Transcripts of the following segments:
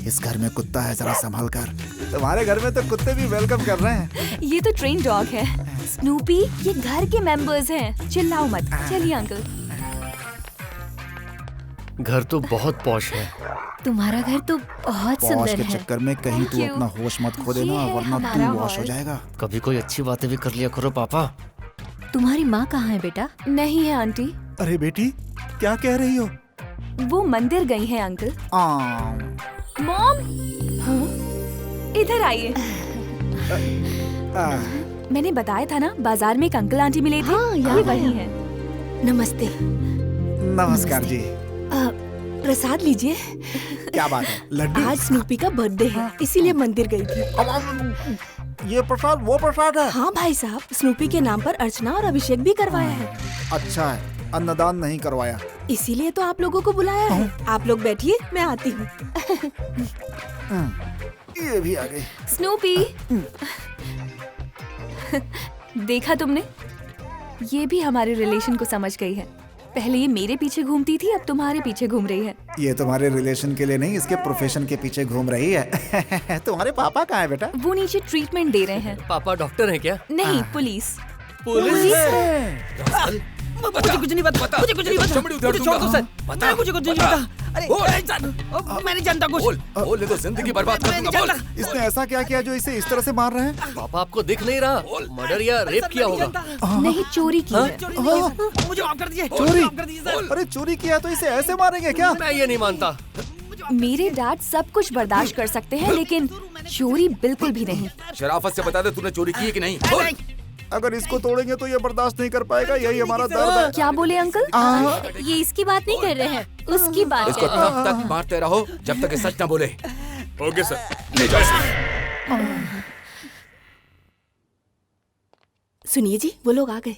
इस घर में कुत्ता है, जरा संभाल कर। तुम्हारे घर में तो कुत्ते भी वेलकम कर रहे हैं। ये तो ट्रेन डॉग है। स्नूपी, ये घर के मेंबर्स हैं। चिल्लाओ मत। चलिए अंकल। घर तो बहुत पॉश है। तुम्हारा घर तो बहुत पॉश सुंदर के है। चक्कर में कहीं तू Thank you. अपना होश मत खो देना, ये है वरना हमारा तू वॉश हो हॉल। जाएगा। कभी कोई अच्छी बातें भी कर लिया करो पापा। तुम्हारी माँ कहाँ है बेटा? नहीं है आंटी। अरे बेटी, क्या कह रही हो? वो मंदिर गई है अंकल। मॉम, इधर आइए। मैंने बताया था ना, बाजार में एक अंकल आंटी मिले थे। हाँ, ये वही है। नमस्ते। नमस्कार जी। प्रसाद लीजिए। क्या बात है, लड्डू? आज स्नूपी का बर्थडे है, इसीलिए मंदिर गई थी। ये प्रसाद वो प्रसाद है? हाँ भाई साहब, स्नूपी के नाम पर अर्चना और अभिषेक भी करवाया है। अच्छा है, अन्नदान नहीं करवाया। इसीलिए तो आप लोगों को बुलाया है। आप लोग बैठिए, मैं आती हूँ। ये भी आ गई। स्नूपी, देखा तुमने? ये भी हमारे रिलेशन को समझ गई है। पहले ये मेरे पीछे घूमती थी, अब तुम्हारे पीछे घूम रही है। ये तुम्हारे रिलेशन के लिए नहीं, इसके प्रोफेशन के पीछे घूम रही है। तुम्हारे पापा कहाँ है बेटा? वो नीचे ट्रीटमेंट दे रहे हैं। पापा डॉक्टर हैं क्या? नहीं, पुलिस। मुझे कुछ नहीं पता। मुझे कुछ नहीं पता। मुझे छोड़ दो सर। बता, मुझे कुछ नहीं पता। अरे मैं नहीं जानता कुछ। बोल ले तो जिंदगी बर्बाद कर दूंगा। बोल। इसने ऐसा क्या किया जो इसे इस तरह से मार रहे हैं? पापा आपको दिख नहीं रहा? मर्डर या रेप किया होगा? नहीं, चोरी की है। मुझे माफ कर दीजिए। चोरी? माफ कर दीजिए सर। अरे चोरी किया तो इसे ऐसे मारेंगे क्या? मैं ये नहीं मानता। मेरे डैड सब कुछ बर्दाश्त कर सकते हैं, लेकिन चोरी बिल्कुल भी नहीं। शराफत से बता दे तूने चोरी की है कि नहीं? बोल। अगर इसको तोड़ेंगे तो ये बर्दाश्त नहीं कर पाएगा, यही हमारा दर्द है। क्या बोले अंकल? ये इसकी बात नहीं कर रहे हैं, उसकी बात इसको तब तक मारते रहो जब तक ये सच न बोले। ओके सर, ले जाओ इसे। सुनिए जी, वो लोग आ गए।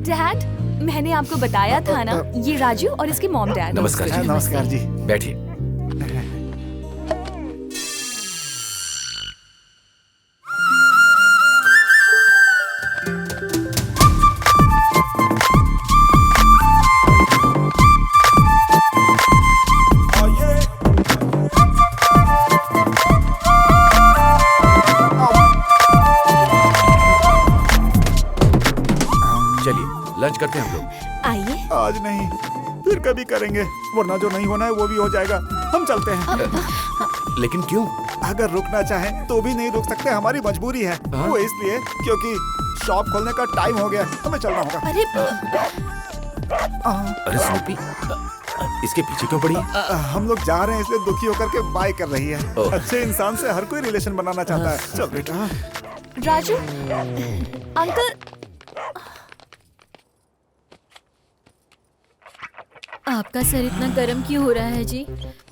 डैड, मैंने आपको बताया था ना, ये राजू और इसके मॉम डैड। नमस्कार जी। नमस्कार जी। बैठिए। लंच करते हैं हम लोग। आइए। आज नहीं, फिर कभी करेंगे, वरना जो नहीं होना है वो भी हो जाएगा। हम चलते हैं। लेकिन क्यों? अगर रुकना चाहें तो भी नहीं रुक सकते, हमारी मजबूरी है। वो इसलिए क्योंकि शॉप खोलने का टाइम हो गया, हमें चलना होगा। अरे स्नूपी, इसके पीछे क्यों पड़ी? हम लोग जा रहे हैं, इसलिए दुखी होकर के बाय कर रही है। अच्छे इंसान से हर कोई रिलेशन बनाना चाहता है। चल बेटा। राजू, अंकल। आपका सर इतना गर्म क्यों हो रहा है जी?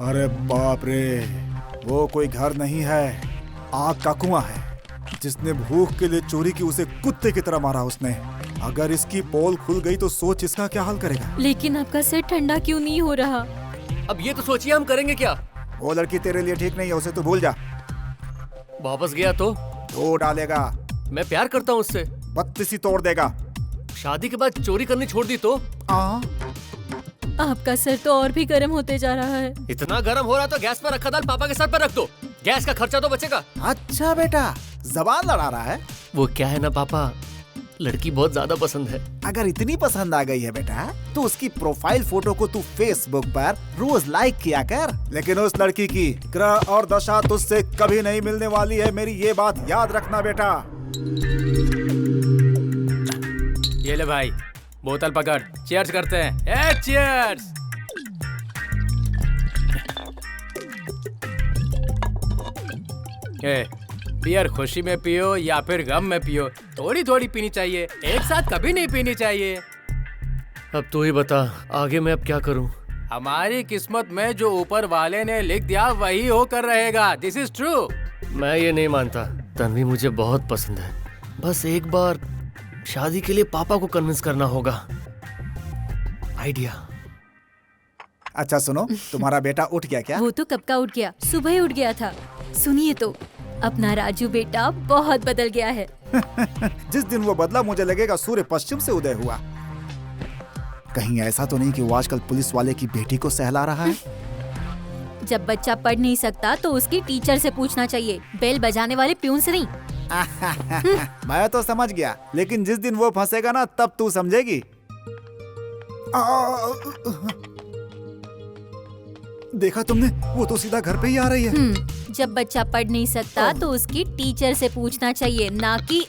अरे बाप रे, वो कोई घर नहीं है, आग का कुआं है। जिसने भूख के लिए चोरी की, उसे कुत्ते की तरह मारा उसने। अगर इसकी पोल खुल गई तो सोच इसका क्या हाल करेगा। लेकिन आपका सर ठंडा क्यों नहीं हो रहा? अब ये तो सोचिए हम करेंगे क्या? वो लड़की तेरे लिए ठीक नहीं है, उसे तू भूल जा। वापस गया तो धो डालेगा। मैं प्यार करता हूँ उससे। बत्तीसी तोड़ देगा। शादी के बाद चोरी करनी छोड़ दी तो? आपका सर तो और भी गर्म होते जा रहा है। इतना गर्म हो रहा तो गैस पर रखा दाल पापा के सर पर रख दो, गैस का खर्चा तो बचेगा। अच्छा बेटा, जबान लड़ा रहा है। वो क्या है ना पापा, लड़की बहुत ज्यादा पसंद है। अगर इतनी पसंद आ गई है बेटा, तो उसकी प्रोफाइल फोटो को तू फेसबुक पर रोज लाइक किया कर। लेकिन उस लड़की की ग्रह और दशा तुझसे कभी नहीं मिलने वाली है, मेरी ये बात याद रखना बेटा। ये ले भाई, बोतल पकड़, चीयर्स करते हैं। चीयर्स। बियर खुशी में पियो या फिर गम में पियो, थोड़ी थोड़ी पीनी चाहिए, एक साथ कभी नहीं पीनी चाहिए। अब तू ही बता, आगे मैं अब क्या करूं? हमारी किस्मत में जो ऊपर वाले ने लिख दिया वही होकर रहेगा। This is true. मैं ये नहीं मानता। तन्वी मुझे बहुत पसंद है, बस एक बार शादी के लिए पापा को कन्विंस करना होगा। आइडिया। अच्छा सुनो, तुम्हारा बेटा उठ गया क्या? वो तो कब का उठ गया, सुबह ही उठ गया था। सुनिए तो, अपना राजू बेटा बहुत बदल गया है। जिस दिन वो बदला, मुझे लगेगा सूर्य पश्चिम से उदय हुआ। कहीं ऐसा तो नहीं कि वो आजकल पुलिस वाले की बेटी को सहला रहा है? जब बच्चा पढ़ नहीं सकता तो उसकी टीचर से पूछना चाहिए, बेल बजाने वाले प्यून से नहीं। मैं तो समझ गया, लेकिन जिस दिन वो फंसेगा ना तब तू समझेगी। देखा तुमने, वो तो सीधा घर पे ही आ रही है। जब बच्चा पढ़ नहीं सकता तो उसकी टीचर से पूछना चाहिए, ना कि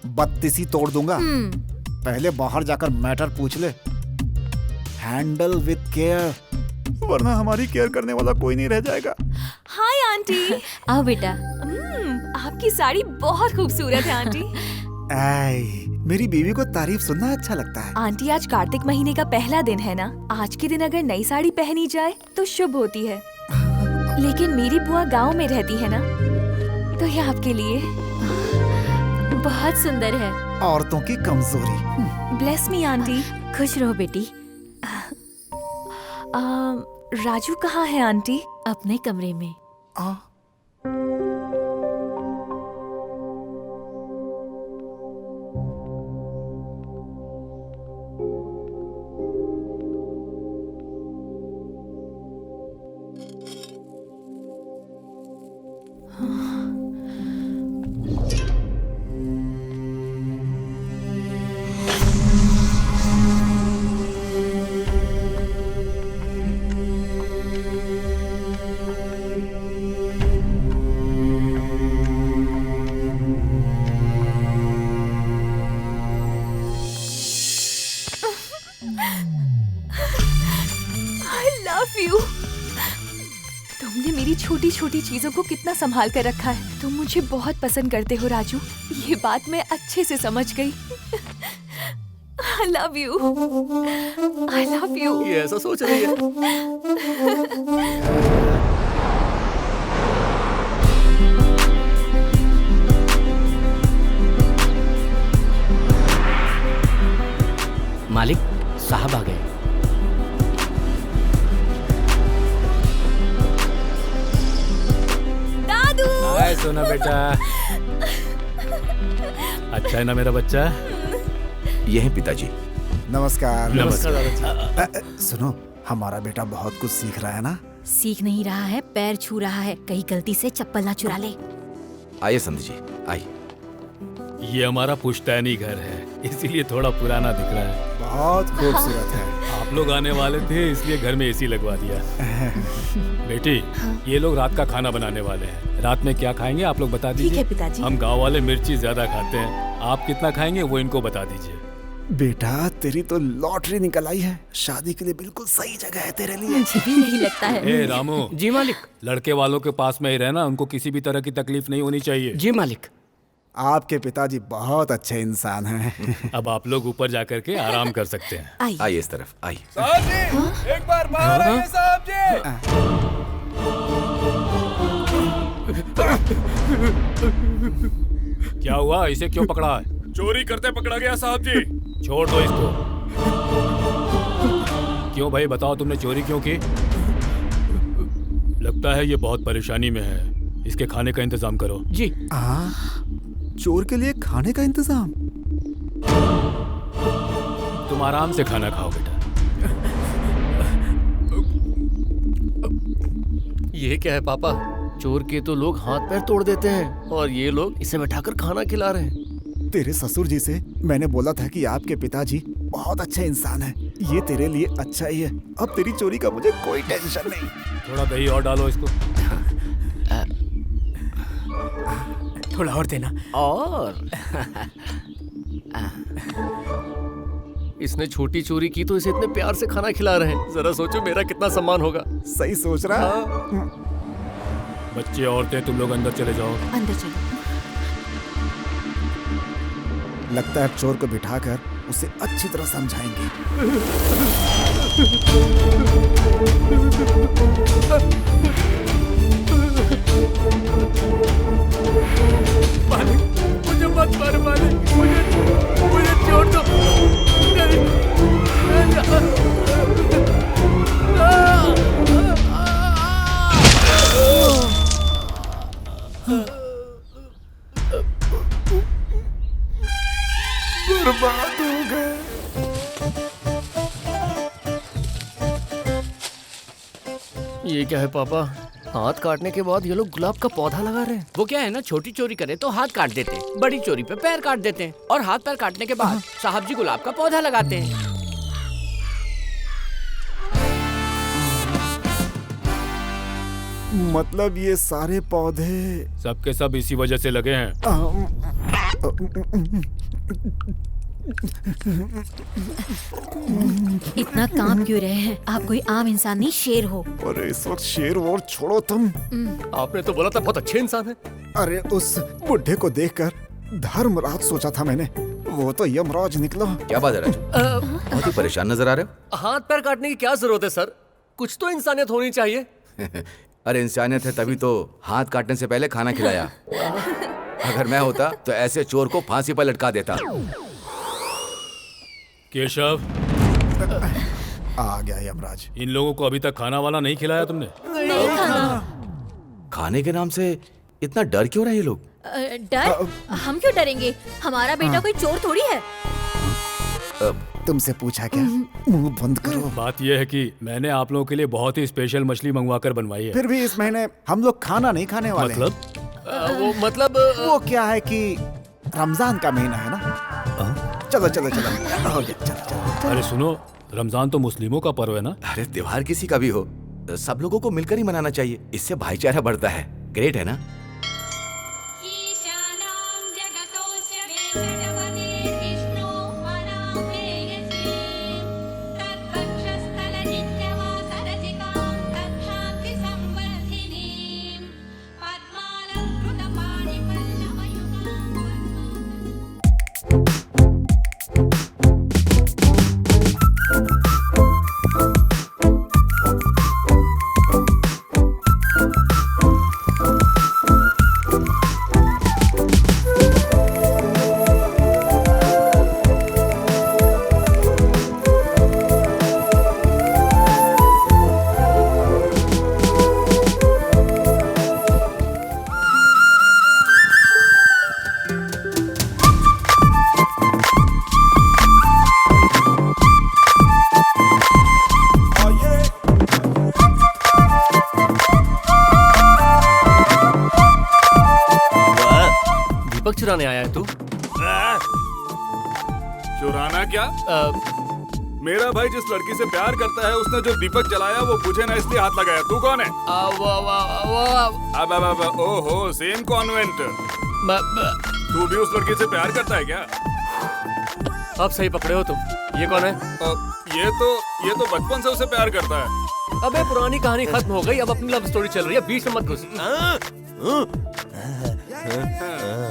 बत्तीसी तोड़ दूंगा। पहले बाहर जाकर मैटर पूछ ले। हैंडल विद केयर, वरना हमारी केयर करने वाला कोई नहीं रह जाएगा। Hi aunty. आओ बेटा। आपकी साड़ी बहुत खूबसूरत है आंटी। मेरी बीवी को तारीफ सुनना अच्छा लगता है। आंटी, आज कार्तिक महीने का पहला दिन है ना, आज के दिन अगर नई साड़ी पहनी जाए तो शुभ होती है। लेकिन मेरी बुआ गांव में रहती है ना, तो ये आपके लिए बहुत सुंदर है। औरतों की कमजोरी। Bless me aunty. खुश रहो बेटी। राजू कहाँ है आंटी? अपने कमरे में। तुमने मेरी छोटी छोटी चीजों को कितना संभाल कर रखा है। तुम मुझे बहुत पसंद करते हो राजू, ये बात मैं अच्छे से समझ गई। I love you. I love you. ये ऐसा सोच रही है। मालिक साहब आ गए। दादू। हाय सोना बेटा, अच्छा है ना मेरा बच्चा? ये है पिताजी। नमस्कार। नमस्कार दादाजी। सुनो, हमारा बेटा बहुत कुछ सीख रहा है ना? सीख नहीं रहा है, पैर छू रहा है, कहीं गलती से चप्पल ना चुरा ले। आइए समझ जी, आइए। ये हमारा पुश्तैनी घर है, इसीलिए थोड़ा पुराना दिख रहा है। बहुत खूबसूरत है। आप लोग आने वाले थे इसलिए घर में एसी लगवा दिया। बेटी, ये लोग रात का खाना बनाने वाले हैं। रात में क्या खाएंगे आप लोग बता दीजिए। ठीक है पिताजी। हम गांव वाले मिर्ची ज्यादा खाते हैं, आप कितना खाएंगे वो इनको बता दीजिए। बेटा, तेरी तो लॉटरी निकल आई है। शादी के लिए बिल्कुल सही जगह है तेरे लिए। मुझे भी यही लगता है। ए रामू। जी मालिक। लड़के वालों के पास में ही रहना, उनको किसी भी तरह की तकलीफ नहीं होनी चाहिए। जी मालिक। आपके पिताजी बहुत अच्छे इंसान हैं। अब आप लोग ऊपर जाकर के आराम कर सकते हैं। आइए। आइए इस तरफ, आइए। साहब जी, एक बार बाहर आइए साहब जी। क्या हुआ, इसे क्यों पकड़ा है? चोरी करते पकड़ा गया साहब जी। छोड़ दो इसको। क्यों भाई बताओ, तुमने चोरी क्यों की? लगता है ये बहुत परेशानी में है, इसके खाने का इंतजाम करो। जी। चोर के लिए खाने का इंतजाम? तुम आराम से खाना खाओ बेटा। ये क्या है पापा? चोर के तो लोग हाथ पैर तोड़ देते हैं और ये लोग इसे बैठाकर खाना खिला रहे हैं। तेरे ससुर जी से मैंने बोला था कि आपके पिताजी बहुत अच्छे इंसान हैं। ये तेरे लिए अच्छा ही है। अब तेरी चोरी का मुझे कोई टेंशन नहीं। थोड़ा दही और डालो इसको। थोड़ा और देना। और इसने छोटी चोरी की तो इसे इतने प्यार से खाना खिला रहे हैं। जरा सोचो मेरा कितना सम्मान होगा। सही सोच रहा है। बच्चे औरतें तुम लोग अंदर चले जाओ। अंदर चलो। लगता है चोर को बिठाकर उसे अच्छी तरह समझाएंगे। मालिक, मुझे मत मारो मालिक, मुझे छोड़ दो। बर्बाद हो गए। ये क्या है पापा? हाथ काटने के बाद ये लोग गुलाब का पौधा लगा रहे हैं। वो क्या है ना, छोटी चोरी करे तो हाथ काट देते हैं, बड़ी चोरी पे पैर काट देते हैं, और हाथ पैर काटने के बाद साहब जी गुलाब का पौधा लगाते हैं। मतलब ये सारे पौधे सबके सब इसी वजह से लगे हैं। इतना काम क्यों रहे हैं? आप कोई आम इंसान नहीं, शेर हो। अरे इस वक्त शेर और छोड़ो तुम। आपने तो बोला था बहुत अच्छे इंसान है। अरे उस बुढ़े को देखकर धर्मराज सोचा था मैंने, वो तो यमराज निकला। क्या बात है राजू, बहुत ही परेशान नजर आ रहे हाथ पैर काटने की क्या जरूरत है सर? कुछ तो इंसानियत होनी चाहिए। हो। अरे इंसानियत है तभी तो हाथ काटने से पहले खाना खिलाया। अगर मैं होता तो ऐसे चोर को फांसी पर लटका देता। केशव, आ गया यमराज। इन लोगों को अभी तक खाना वाला नहीं खिलाया तुमने? खाने के नाम से इतना डर क्यों रहे ये लोग? डर? हम क्यों डरेंगे? हमारा बेटा कोई चोर थोड़ी है। तुमसे पूछा क्या? मुंह बंद करो। बात यह है कि मैंने आप लोगों के लिए बहुत ही स्पेशल मछली मंगवा कर बनवाई है। फिर भी इस महीने हम लोग खाना नहीं खाने वाले। मतलब वो क्या है कि रमजान का महीना है ना। चलो चलो चलो, हो गया, चलो चलो। अरे सुनो, रमजान तो मुस्लिमों का पर्व है ना। अरे त्योहार किसी का भी हो, सब लोगों को मिलकर ही मनाना चाहिए, इससे भाईचारा बढ़ता है। ग्रेट है ना? दीपक चुराने आया है तू? चुराना क्या? मेरा भाई जिस लड़की से प्यार करता है उसने जो दीपक जलाया वो बुझे ना इसलिए हाथ लगाया। तू कौन है? अब ओहो, सेम कॉन्वेंट। तू भी उस लड़की से प्यार करता है क्या? अब सही पकड़े हो तुम। ये कौन है? ये तो बचपन से उसे प्यार करता है। अबे पुरानी कहानी खत्म हो गई, अब अपनी लव स्टोरी चल रही है, बीच में मत घुस।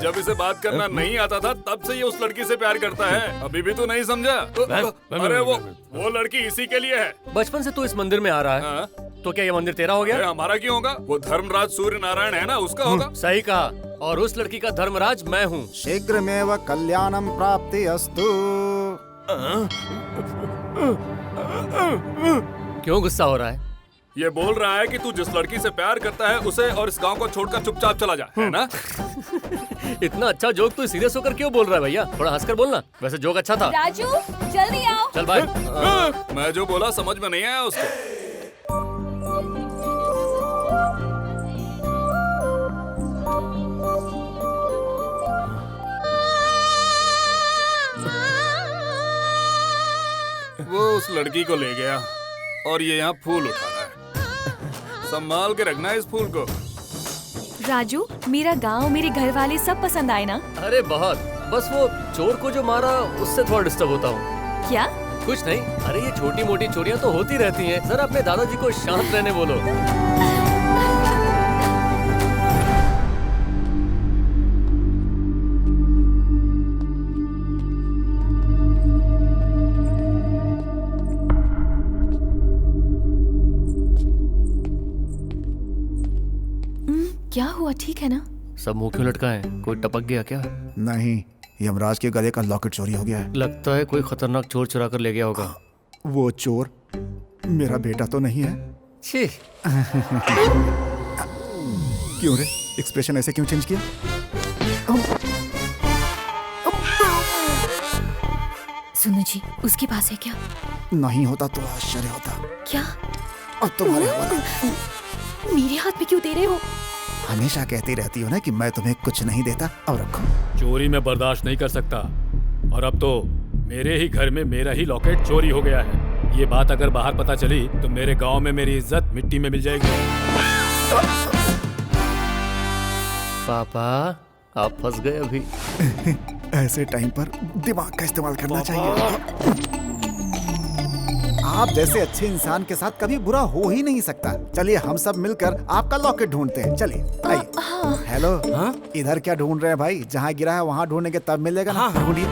जब इसे बात करना नहीं आता था तब से ये उस लड़की से प्यार करता है। अभी भी तू नहीं समझा? अरे वो लड़की इसी के लिए है। बचपन से तू इस मंदिर में आ रहा है, तो क्या ये मंदिर तेरा हो गया? हमारा क्यों होगा? वो धर्मराज सूर्य नारायण है ना, उसका होगा। सही कहा, और उस लड़की का धर्मराज मैं हूँ। शीघ्रमेव कल्याणम प्राप्ति अस्तु। क्यों गुस्सा हो रहा है? ये बोल रहा है कि तू जिस लड़की से प्यार करता है उसे और इस गांव को छोड़कर चुपचाप चला जा, है ना? इतना अच्छा जोक तू सीरियस होकर क्यों बोल रहा है भैया? थोड़ा हंसकर बोलना। वैसे जोक अच्छा था। राजू जल्दी आओ। चल भाई। मैं जो बोला समझ में नहीं आया उसको। वो उस लड़की को ले गया और ये यहाँ फूल उठा रहा है। संभाल के रखना इस फूल को। राजू, मेरा गांव, मेरे घर वाले सब पसंद आए ना? अरे बहुत। बस वो चोर को जो मारा उससे थोड़ा डिस्टर्ब होता हूँ। क्या? कुछ नहीं। अरे ये छोटी मोटी चोरियां तो होती रहती हैं। जरा अपने दादाजी को शांत रहने बोलो। क्या हुआ? ठीक है ना? सब मुंह क्यों लटका है? कोई टपक गया क्या? नहीं, यमराज के गले का लॉकेट चोरी हो गया है। लगता है कोई खतरनाक चोर चुरा कर ले गया होगा। वो चोर मेरा बेटा तो नहीं है? छी। क्यों रे, एक्सप्रेशन ऐसे क्यों चेंज किया? सुनो जी, उसके पास है क्या? नहीं होता तो आश्चर्य होता। क्या? अब तुम्हारे हवाले। मेरे हाथ में क्यों दे रहे हो? हमेशा कहती रहती हो ना कि मैं तुम्हें कुछ नहीं देता। अब रखो। चोरी में बर्दाश्त नहीं कर सकता, और अब तो मेरे ही घर में मेरा ही लॉकेट चोरी हो गया है। ये बात अगर बाहर पता चली तो मेरे गांव में मेरी इज्जत मिट्टी में मिल जाएगी। पापा आप फंस गए अभी। ऐसे टाइम पर दिमाग का इस्तेमाल करना चाहिए। आप जैसे अच्छे इंसान के साथ कभी बुरा हो ही नहीं सकता। चलिए हम सब मिलकर आपका लॉकेट ढूंढते हैं। चलिए आइए। हेलो, इधर क्या ढूंढ रहे हैं भाई? जहाँ गिरा है वहाँ ढूंढेंगे तब मिलेगा ना। ढूंढिए।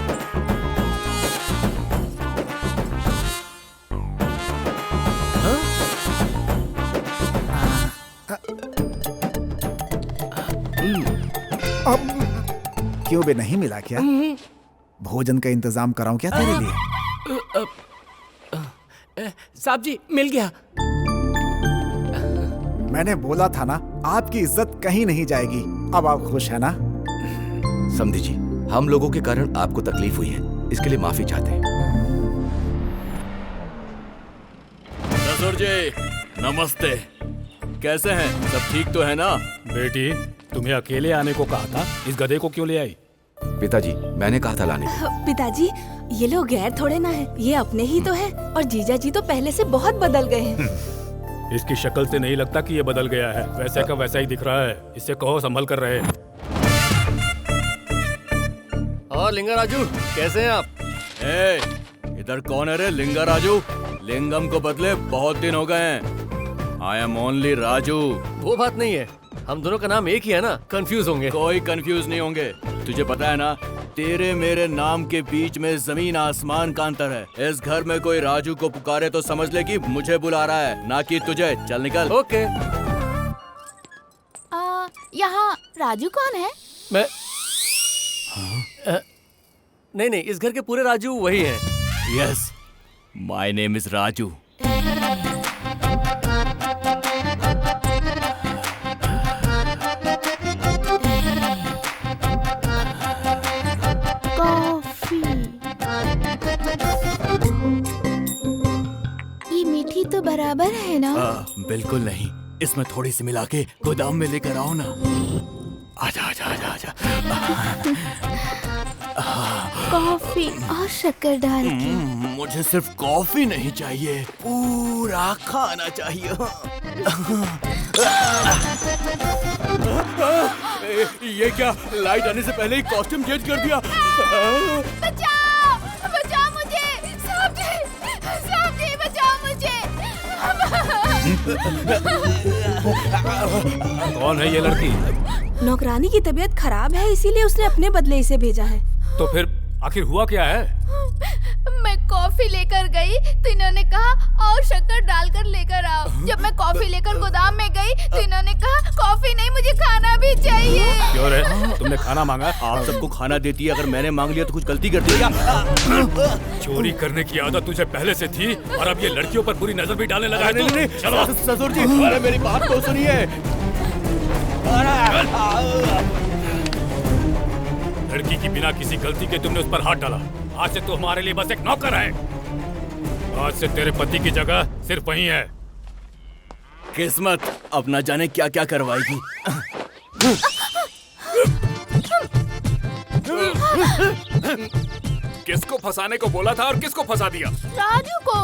अब क्यों बे, नहीं मिला क्या? भोजन का इंतजाम कराऊं क्या तेरे लिए? साहब जी मिल गया। मैंने बोला था ना, आपकी इज्जत कहीं नहीं जाएगी। अब आप खुश है ना? समधी जी, हम लोगों के कारण आपको तकलीफ हुई है, इसके लिए माफी चाहते हैं। ससुर जी नमस्ते, कैसे हैं? सब ठीक तो है ना? बेटी तुम्हें अकेले आने को कहा था, इस गधे को क्यों ले आई? पिताजी मैंने कहा था लाने को। पिताजी ये लोग गैर थोड़े ना है, ये अपने ही तो है। और जीजा जी तो पहले से बहुत बदल गए हैं। इसकी शक्ल से नहीं लगता कि ये बदल गया है, वैसे का वैसा ही दिख रहा है। इससे कहो संभल कर रहे। और लिंगा राजू कैसे हैं आप? इधर कौन है रे लिंगा राजू? लिंगम को बदले बहुत दिन हो गए हैं। I am only Raju. वो बात नहीं है, हम दोनों का नाम एक ही है ना, कंफ्यूज होंगे। कोई कंफ्यूज नहीं होंगे। तुझे पता है ना, तेरे मेरे नाम के बीच में जमीन आसमान का अंतर है। इस घर में कोई राजू को पुकारे तो समझ ले कि मुझे बुला रहा है, ना कि तुझे। चल निकल। ओके। यहाँ राजू कौन है? मैं नहीं नहीं, इस घर के पूरे राजू वही हैं। Yes, my name is Raju. ये मीठी तो बराबर है ना? बिल्कुल नहीं, इसमें थोड़ी सी मिला के गोदाम में लेकर आओ ना। आजा आजा आजा आजा। कॉफी और शक्कर डाल के। मुझे सिर्फ कॉफी नहीं चाहिए, पूरा खाना चाहिए। ये क्या, लाइट आने से पहले ही कॉस्ट्यूम चेंज कर दिया? बचाओ बचाओ मुझे, साहब जी बचाओ मुझे। कौन है ये लड़की? नौकरानी की तबीयत खराब है, इसीलिए उसने अपने बदले इसे भेजा है। तो फिर आखिर हुआ क्या है? मैं कॉफी लेकर गई तो इन्होंने कहा और शक्कर डालकर लेकर आओ। जब मैं कॉफी लेकर गोदाम में गई तो इन्होंने कहा कॉफी नहीं, मुझे खाना भी चाहिए। क्यों रे, तुमने खाना मांगा? आप सबको खाना देती है, अगर मैंने मांग लिया तो कुछ गलती कर दी क्या? चोरी करने की आदत तुझे पहले से थी और अब ये लड़कियों पर बुरी नजर भी डालने लगा है। नहीं, चलो ससुर जी, अरे मेरी बात तो सुनिए। लड़की की बिना किसी गलती के तुमने उस पर हाथ डाला। आज से तो हमारे लिए बस एक नौकर है। आज से तेरे पति की जगह सिर्फ वही है। किस्मत अब न जाने क्या क्या करवाएगी। किसको फंसाने को बोला था और किसको फंसा दिया? राजू को।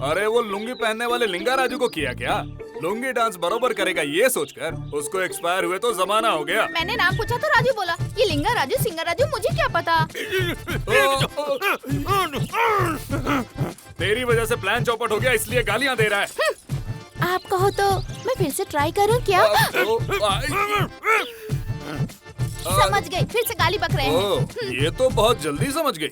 अरे वो लुंगी पहनने वाले लिंगा राजू को किया क्या? लुंगी डांस बरोबर करेगा ये सोचकर उसको एक्सपायर हुए तो जमाना हो गया। मैंने नाम पूछा तो राजू बोला। ये लिंगा राजू सिंगा राजू, मुझे क्या पता। तेरी वजह से प्लान चौपट हो गया, इसलिए गालियाँ दे रहा है। आप कहो तो मैं फिर से ट्राई करूं क्या? समझ गई, फिर से गाली बक रहे हैं। ये तो बहुत जल्दी समझ गई।